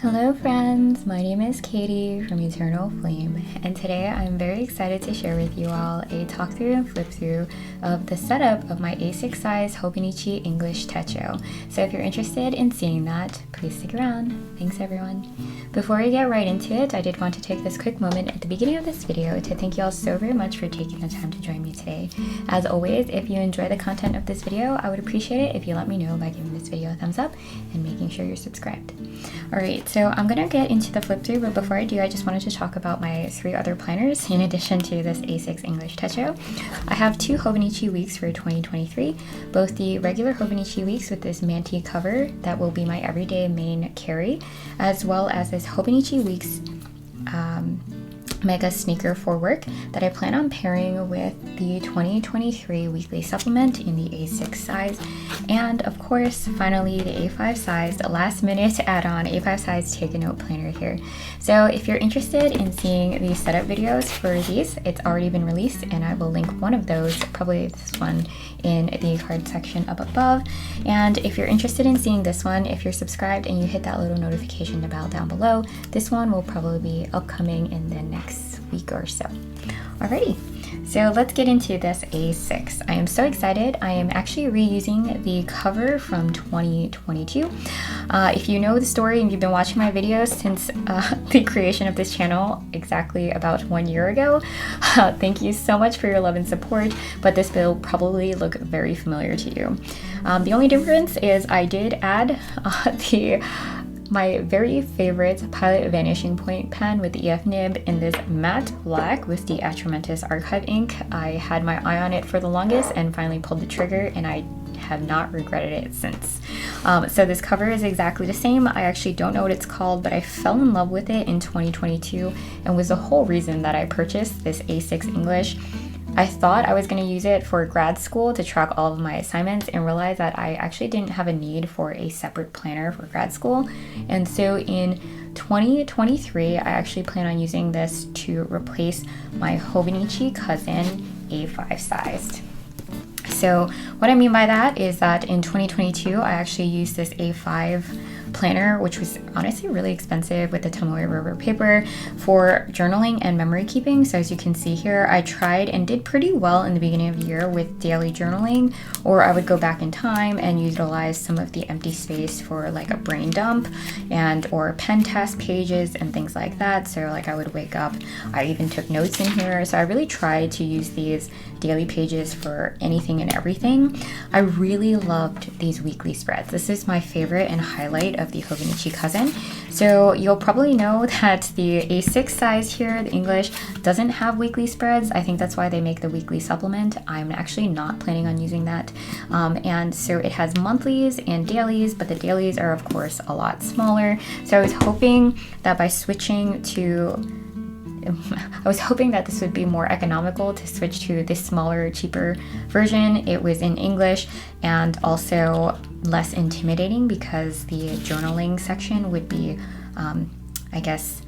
Hello friends, my name is Katie from Eternal Flame, and today I'm very excited to share with you all a talk through and flip through of the setup of my A6 size Hobonichi English Techo. So if you're interested in seeing that, please stick around. Thanks everyone. Before we get right into it, I did want to take this quick moment at the beginning of this video to thank you all so very much for taking the time to join me today. As always, if you enjoy the content of this video, I would appreciate it if you let me know by giving this video a thumbs up and making sure you're subscribed. Alright, so I'm gonna get into the flip through, but before I do, I just wanted to talk about my 3 other planners in addition to this A6 English Techo. I have 2 Hobonichi Weeks for 2023, both the regular Hobonichi Weeks with this manty cover that will be my everyday main carry, as well as this Hobonichi Weeks mega sneaker for work that I plan on pairing with the 2023 weekly supplement in the A6 size, and of course finally the A5 size, the last minute add-on A5 size take a note planner here. So if you're interested in seeing the setup videos for these, it's already been released and I will link one of those, probably this one, in the card section up above. And if you're interested in seeing this one, if you're subscribed and you hit that little notification bell down below, this one will probably be upcoming in the next week or so. Alrighty, so let's get into this A6. I am so excited. I am actually reusing the cover from 2022. If you know the story and you've been watching my videos since the creation of this channel exactly about 1 year ago, thank you so much for your love and support, but this will probably look very familiar to you. The only difference is I did add my very favorite Pilot Vanishing Point pen with the EF nib in this matte black with the Atramentus Archive ink. I had my eye on it for the longest and finally pulled the trigger, and I have not regretted it since. So this cover is exactly the same. I actually don't know what it's called, but I fell in love with it in 2022 and was the whole reason that I purchased this A6 English. I thought I was going to use it for grad school to track all of my assignments and realized that I actually didn't have a need for a separate planner for grad school. And so in 2023, I actually plan on using this to replace my Hobonichi Cousin A5 sized. So what I mean by that is that in 2022, I actually used this A5 planner, which was honestly really expensive with the Tomoe River paper, for journaling and memory keeping. So as you can see here, I tried and did pretty well in the beginning of the year with daily journaling, or I would go back in time and utilize some of the empty space for like a brain dump and or pen test pages and things like that. So like I would wake up, I even took notes in here. So I really tried to use these daily pages for anything and everything. I really loved these weekly spreads. This is my favorite and highlight of the Hobonichi Cousin. So you'll probably know that the A6 size here, the English, doesn't have weekly spreads. I think that's why they make the weekly supplement. I'm actually not planning on using that. And so it has monthlies and dailies, but the dailies are of course a lot smaller. So I was hoping that by switching to this would be more economical to switch to this smaller, cheaper version. It was in English and also less intimidating because the journaling section would be, I guess,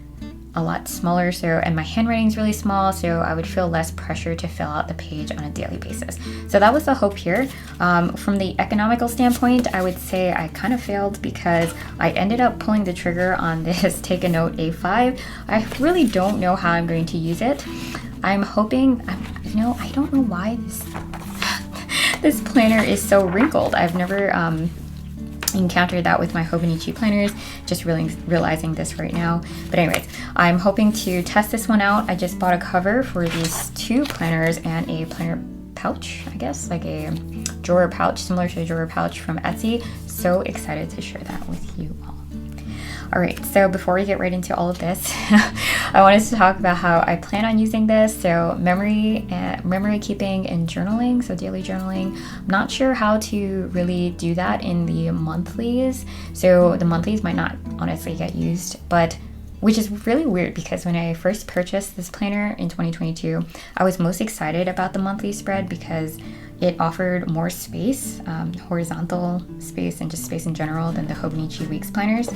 a lot smaller. So, and my handwriting is really small, so I would feel less pressure to fill out the page on a daily basis. So that was the hope here. From the economical standpoint, I would say I kind of failed because I ended up pulling the trigger on this Take a Note A5. I really don't know how I'm going to use it. I'm hoping, I don't know why this planner is so wrinkled. I've never encountered that with my Hobonichi planners, just really realizing this right now. But anyways, I'm hoping to test this one out. I just bought a cover for these 2 planners and a planner pouch, I guess, like a drawer pouch, similar to a drawer pouch from Etsy. So excited to share that with you all. Alright, so before we get right into all of this, I wanted to talk about how I plan on using this. So memory keeping and journaling, so daily journaling. I'm not sure how to really do that in the monthlies. So the monthlies might not honestly get used, but which is really weird because when I first purchased this planner in 2022, I was most excited about the monthly spread because it offered more space, horizontal space and just space in general than the Hobonichi Weeks planners.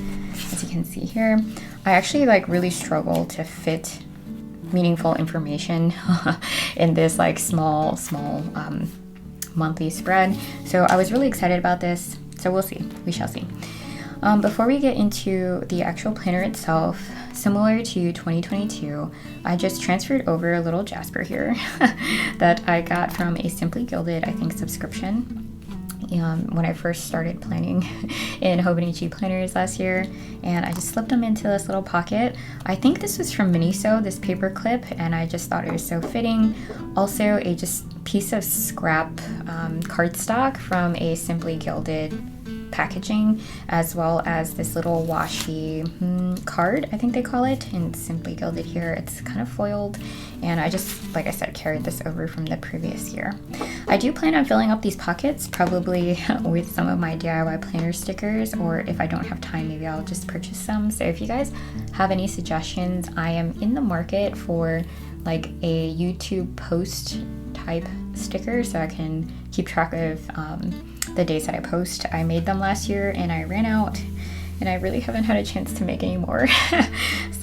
As you can see here, I actually really struggle to fit meaningful information in this small monthly spread. So I was really excited about this. So we'll see, we shall see. Before we get into the actual planner itself, similar to 2022, I just transferred over a little Jasper here that I got from a Simply Gilded, I think, subscription when I first started planning in Hobonichi planners last year, and I just slipped them into this little pocket. I think this was from Miniso, this paper clip, and I just thought it was so fitting. Also, a just piece of scrap cardstock from a Simply Gilded packaging, as well as this little washi card, I think they call it, and Simply Gilded here. It's kind of foiled, and I just, like I said, carried this over from the previous year. I do plan on filling up these pockets probably with some of my DIY planner stickers, or if I don't have time, maybe I'll just purchase some. So if you guys have any suggestions, I am in the market for like a YouTube post type sticker so I can keep track of the days that I post. I made them last year and I ran out, and I really haven't had a chance to make any more.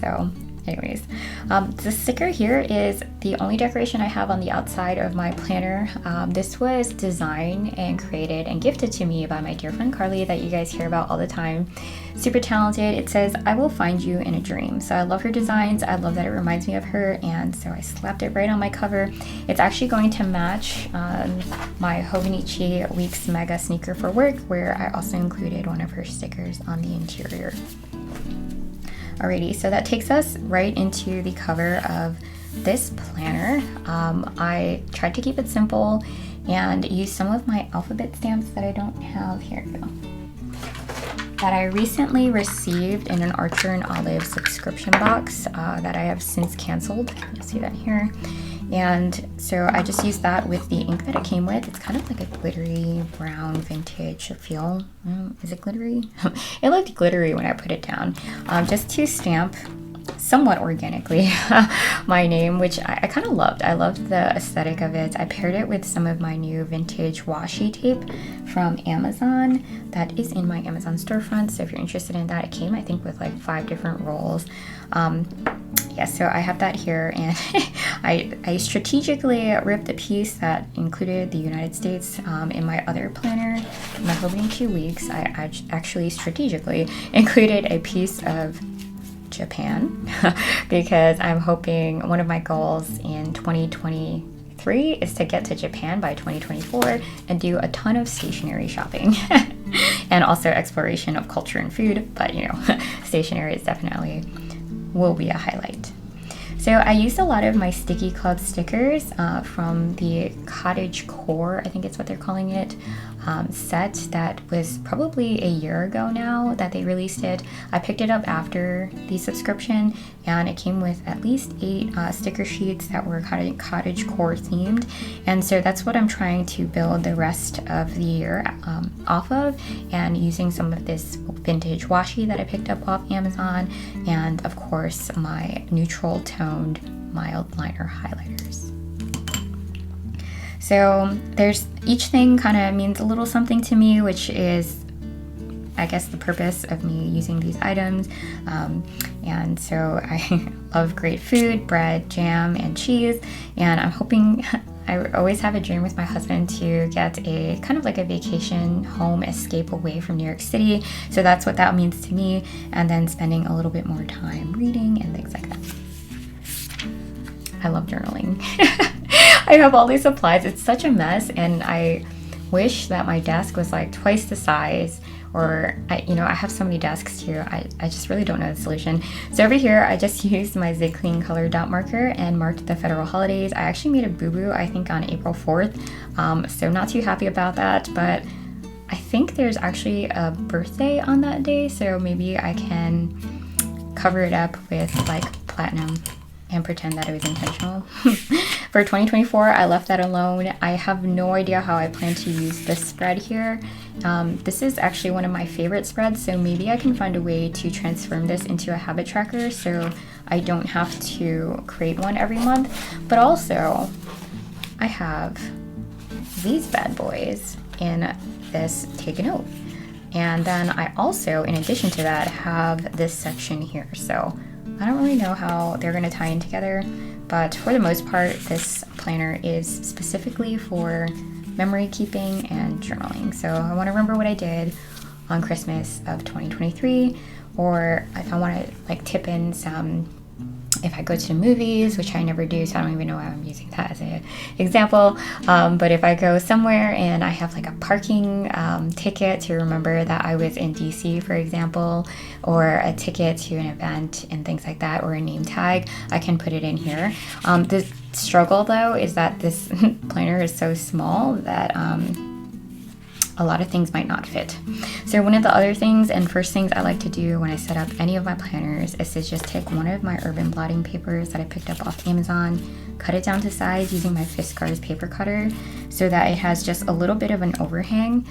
So anyways, the sticker here is the only decoration I have on the outside of my planner. This was designed and created and gifted to me by my dear friend Carly that you guys hear about all the time. Super talented. It says, "I will find you in a dream." So I love her designs. I love that it reminds me of her, and so I slapped it right on my cover. It's actually going to match my Hobonichi Weeks Mega Sneaker for Work, where I also included one of her stickers on the interior. Alrighty, so that takes us right into the cover of this planner. I tried to keep it simple and use some of my alphabet stamps that I don't have. Here we go. That I recently received in an Archer and Olive subscription box that I have since canceled. You'll see that here. And so I just used that with the ink that it came with. It's kind of like a glittery brown vintage feel. Is it glittery? It looked glittery when I put it down. Just to stamp somewhat organically my name, which I kind of loved. I loved the aesthetic of it. I paired it with some of my new vintage washi tape from Amazon that is in my Amazon storefront. So if you're interested in that, it came, I think, with like 5 different rolls. Yeah, so I have that here, and I strategically ripped a piece that included the United States in my other planner, my Hobonichi Weeks. I actually strategically included a piece of Japan because I'm hoping one of my goals in 2023 is to get to Japan by 2024 and do a ton of stationery shopping and also exploration of culture and food, but you know, stationery is definitely will be a highlight. So I used a lot of my Sticky Club stickers from the Cottage Core, I think it's what they're calling it, set that was probably a year ago now that they released it. I picked it up after the subscription, and it came with at least 8 sticker sheets that were Cottage Core themed, and so that's what I'm trying to build the rest of the year off of, and using some of this vintage washi that I picked up off Amazon, and of course my neutral toned mild liner highlighters. So there's each thing kind of means a little something to me, which is, I guess, the purpose of me using these items. And so I love great food, bread, jam, and cheese. And I'm hoping, I always have a dream with my husband to get a kind of like a vacation home escape away from New York City. So that's what that means to me. And then spending a little bit more time reading and things like that. I love journaling. I have all these supplies. It's such a mess, and I wish that my desk was like twice the size, or I have so many desks too. I just really don't know the solution. So over here, I just used my Zig Clean color dot marker and marked the federal holidays. I actually made a boo-boo, I think, on April 4th. So not too happy about that, but I think there's actually a birthday on that day, so maybe I can cover it up with like platinum and pretend that it was intentional. For 2024, I left that alone. I have no idea how I plan to use this spread here. This is actually one of my favorite spreads, so maybe I can find a way to transform this into a habit tracker so I don't have to create one every month. But also, I have these bad boys in this Take a Note. And then I also, in addition to that, have this section here. So I don't really know how they're going to tie in together, but for the most part, this planner is specifically for memory keeping and journaling. So I want to remember what I did, on Christmas of 2023, or if I want to like tip in some, if I go to the movies, which I never do, so I don't even know why I'm using that as an example, but if I go somewhere and I have like a parking ticket to remember that I was in DC, for example, or a ticket to an event and things like that, or a name tag, I can put it in here. The struggle though is that this planner is so small that a lot of things might not fit. So one of the other things and first things I like to do when I set up any of my planners is to just take one of my urban blotting papers that I picked up off Amazon, cut it down to size using my Fiskars paper cutter so that it has just a little bit of an overhang.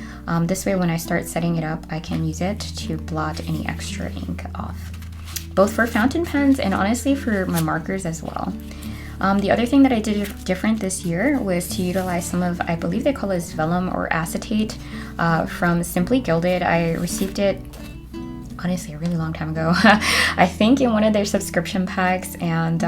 This way when I start setting it up, I can use it to blot any extra ink off, both for fountain pens and honestly for my markers as well. The other thing that I did different this year was to utilize some of, I believe they call this vellum or acetate from Simply Gilded. I received it honestly a really long time ago. I think in one of their subscription packs, and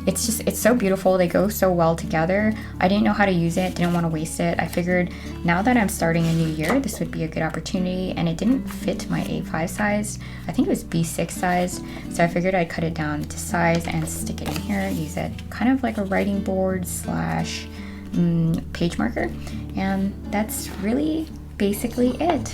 it's so beautiful. They go so well together. I didn't know how to use it, didn't want to waste it. I figured now that I'm starting a new year, this would be a good opportunity, and it didn't fit my A5 size. I think it was B6 size, so I figured I'd cut it down to size and stick it in here, use it kind of like a writing board slash page marker, and that's really basically it.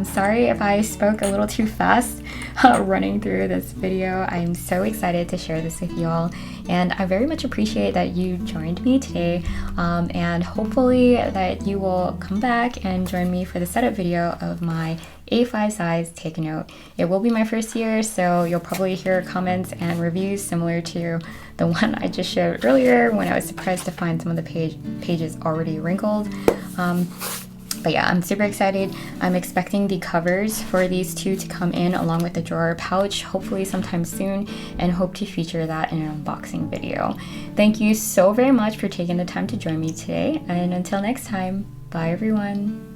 Sorry if I spoke a little too fast running through this video. I'm so excited to share this with you all, and I very much appreciate that you joined me today, and hopefully that you will come back and join me for the setup video of my A5 size Take Note. It will be my first year, so you'll probably hear comments and reviews similar to the one I just showed earlier when I was surprised to find some of the pages already wrinkled. But yeah, I'm super excited. I'm expecting the covers for these two to come in along with the drawer pouch, hopefully sometime soon, and hope to feature that in an unboxing video. Thank you so very much for taking the time to join me today, and until next time, bye everyone.